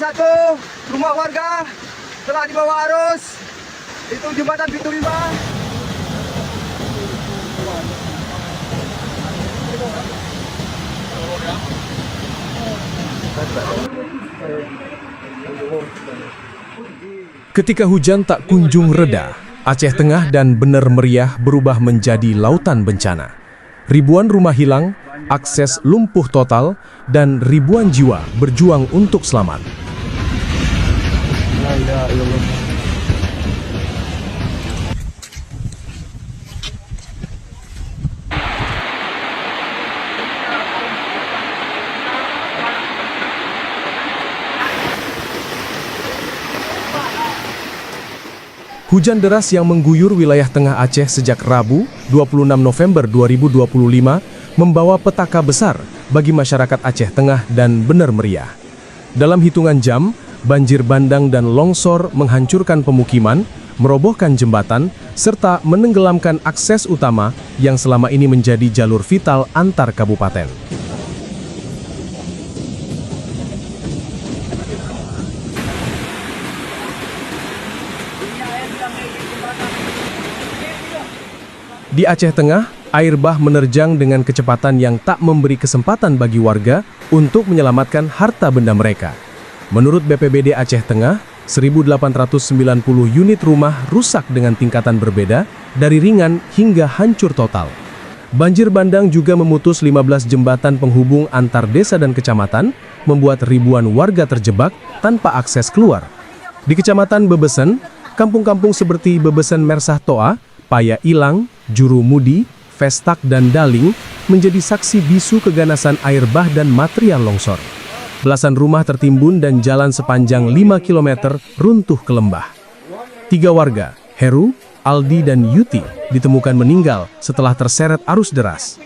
satu rumah warga telah dibawa arus. Itu jembatan Pintu Lima. Ketika hujan tak kunjung reda, Aceh Tengah dan Bener Meriah berubah menjadi lautan bencana. Ribuan rumah hilang, akses lumpuh total, dan ribuan jiwa berjuang untuk selamat. Hujan deras yang mengguyur wilayah tengah Aceh sejak Rabu, 26 November 2025, membawa petaka besar bagi masyarakat Aceh Tengah dan Bener Meriah. Dalam hitungan jam, banjir bandang dan longsor menghancurkan pemukiman, merobohkan jembatan, serta menenggelamkan akses utama yang selama ini menjadi jalur vital antar kabupaten. Di Aceh Tengah, air bah menerjang dengan kecepatan yang tak memberi kesempatan bagi warga untuk menyelamatkan harta benda mereka. Menurut BPBD Aceh Tengah, 1.890 unit rumah rusak dengan tingkatan berbeda, dari ringan hingga hancur total. Banjir bandang juga memutus 15 jembatan penghubung antar desa dan kecamatan, membuat ribuan warga terjebak tanpa akses keluar. Di Kecamatan Bebesen, kampung-kampung seperti Bebesen Mersah Toa, Paya Ilang, Juru Mudi, Vestak, dan Daling menjadi saksi bisu keganasan air bah dan material longsor. Belasan rumah tertimbun dan jalan sepanjang 5 km runtuh ke lembah. 3 warga, Heru, Aldi, dan Yuti, ditemukan meninggal setelah terseret arus deras.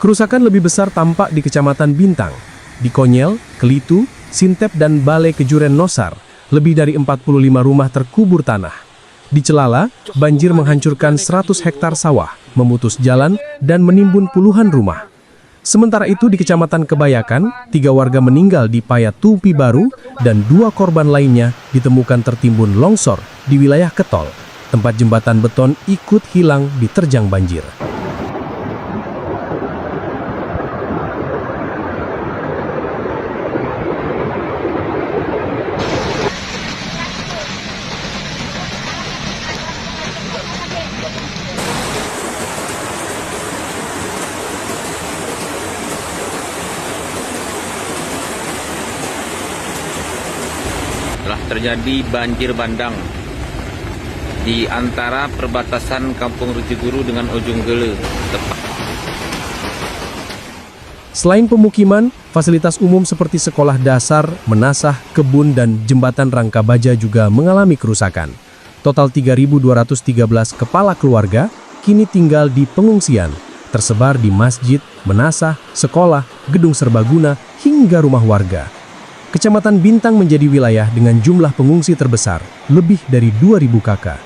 Kerusakan lebih besar tampak di Kecamatan Bintang, di Konyel, Kelitu, Sintep, dan Balai Kejuren Nosar. Lebih dari 45 rumah terkubur tanah. Di Celala, banjir menghancurkan 100 hektar sawah, memutus jalan, dan menimbun puluhan rumah. Sementara itu di Kecamatan Kebayakan, 3 warga meninggal di Paya Tupi Baru, dan 2 korban lainnya ditemukan tertimbun longsor di wilayah Ketol, tempat jembatan beton ikut hilang diterjang banjir. Telah terjadi banjir bandang di antara perbatasan Kampung Rejeguru dengan Ujung Gele. Selain pemukiman, fasilitas umum seperti sekolah dasar, menasah, kebun, dan jembatan rangka baja juga mengalami kerusakan. Total 3.213 kepala keluarga kini tinggal di pengungsian, tersebar di masjid, menasah, sekolah, gedung serbaguna, hingga rumah warga. Kecamatan Bintang menjadi wilayah dengan jumlah pengungsi terbesar, lebih dari 2.000 kakak.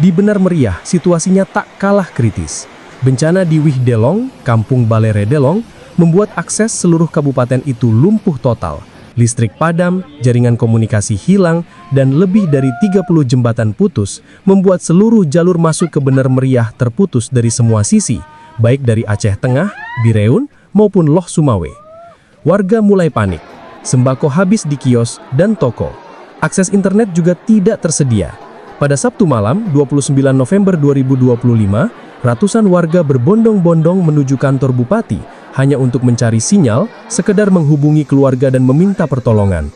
Di Bener Meriah, situasinya tak kalah kritis. Bencana di Wih Delong, Kampung Balere Delong, membuat akses seluruh kabupaten itu lumpuh total. Listrik padam, jaringan komunikasi hilang, dan lebih dari 30 jembatan putus, membuat seluruh jalur masuk ke Bener Meriah terputus dari semua sisi, baik dari Aceh Tengah, Bireun, maupun Loh Sumawe. Warga mulai panik. Sembako habis di kios dan toko. Akses internet juga tidak tersedia. Pada Sabtu malam, 29 November 2025, ratusan warga berbondong-bondong menuju kantor bupati hanya untuk mencari sinyal, sekedar menghubungi keluarga dan meminta pertolongan.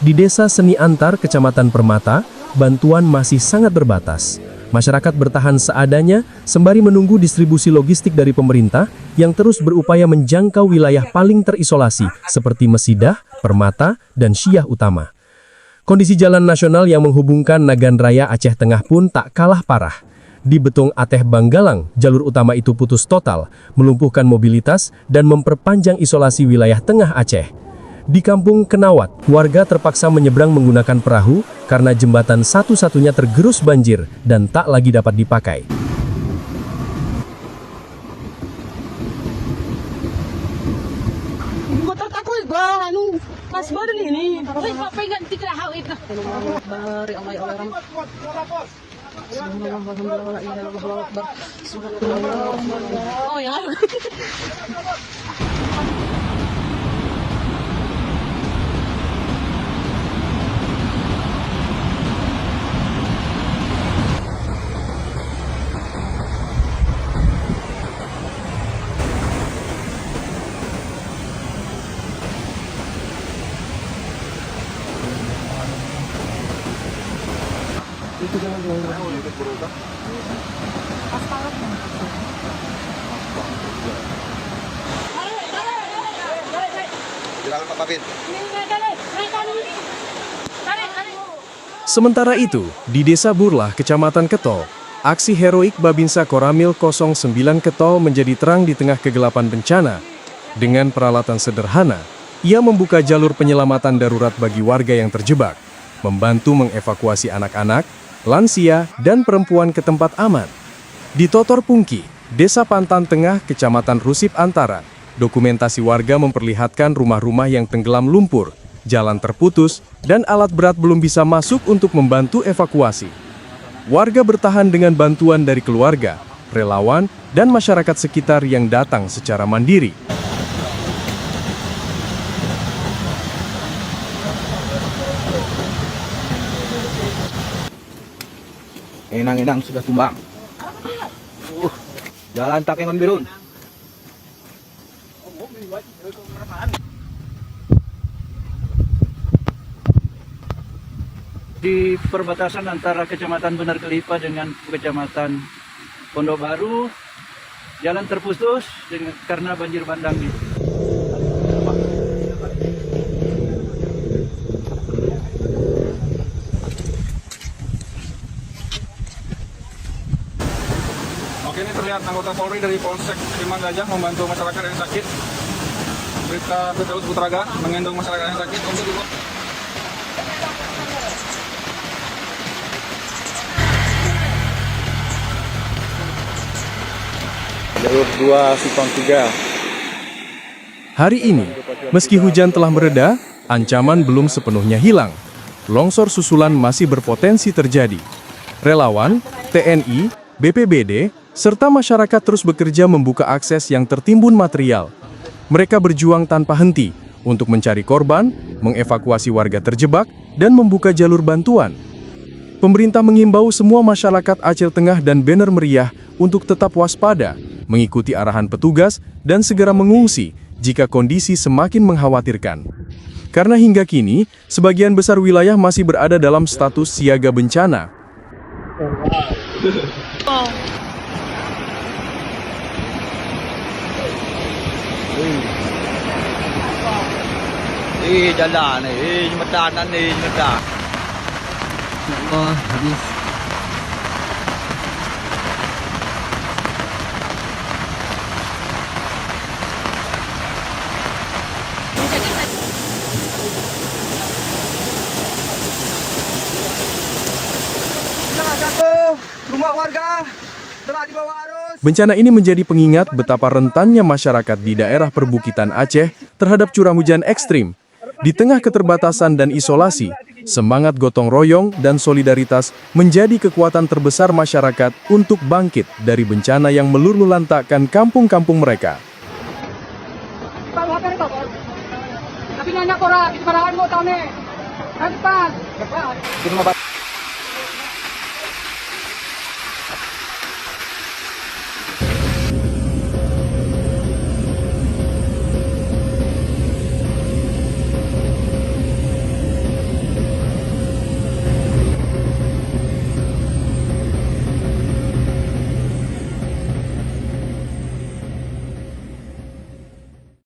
Di Desa Seni Antar, Kecamatan Permata, bantuan masih sangat terbatas. Masyarakat bertahan seadanya sembari menunggu distribusi logistik dari pemerintah yang terus berupaya menjangkau wilayah paling terisolasi seperti Mesidah, Permata, dan Syiah Utama. Kondisi jalan nasional yang menghubungkan Nagan Raya Aceh Tengah pun tak kalah parah. Di Betung Ateh Banggalang, jalur utama itu putus total, melumpuhkan mobilitas dan memperpanjang isolasi wilayah tengah Aceh. Di Kampung Kenawat, warga terpaksa menyeberang menggunakan perahu karena jembatan satu-satunya tergerus banjir dan tak lagi dapat dipakai. Mas badan ini. Wih, apa yang tidak hal itu? Bari Allah ya Allah. Oh ya. Silakan Pak Kapit. Sementara itu, di Desa Burlah, Kecamatan Ketol, aksi heroik Babinsa Koramil 09 Ketol menjadi terang di tengah kegelapan bencana. Dengan peralatan sederhana, ia membuka jalur penyelamatan darurat bagi warga yang terjebak, membantu mengevakuasi anak-anak, lansia, dan perempuan ke tempat aman. Di Totor Pungki, Desa Pantan Tengah, Kecamatan Rusip Antara, dokumentasi warga memperlihatkan rumah-rumah yang tenggelam lumpur, jalan terputus, dan alat berat belum bisa masuk untuk membantu evakuasi. Warga bertahan dengan bantuan dari keluarga, relawan, dan masyarakat sekitar yang datang secara mandiri. Enang-enang sudah tumbang. Jalan Takengon Birun. Di perbatasan antara Kecamatan Benar Kelipa dengan Kecamatan Pondok Baru, jalan terputus karena banjir bandang ini. Oke, ini terlihat anggota Polri dari Polsek Limang Gajah membantu masyarakat yang sakit. Berita Firdaus Putraga menggendong masyarakat yang sakit untuk dibawa. Jalur 2 Simpang 3. Hari ini, meski hujan telah mereda, ancaman belum sepenuhnya hilang. Longsor susulan masih berpotensi terjadi. Relawan, TNI, BPBD, serta masyarakat terus bekerja membuka akses yang tertimbun material. Mereka berjuang tanpa henti untuk mencari korban, mengevakuasi warga terjebak, dan membuka jalur bantuan. Pemerintah mengimbau semua masyarakat Aceh Tengah dan Bener Meriah untuk tetap waspada, mengikuti arahan petugas, dan segera mengungsi jika kondisi semakin mengkhawatirkan. Karena hingga kini, sebagian besar wilayah masih berada dalam status siaga bencana. Jalan jembatan jembatan. Habis. Salah satu rumah warga telah dibawa arus. Bencana ini menjadi pengingat betapa rentannya masyarakat di daerah perbukitan Aceh terhadap curah hujan ekstrim. Di tengah keterbatasan dan isolasi, semangat gotong royong dan solidaritas menjadi kekuatan terbesar masyarakat untuk bangkit dari bencana yang meluluhlantakkan kampung-kampung mereka. Tapi nanya kora, di parahan mo tahun ni. Cepat.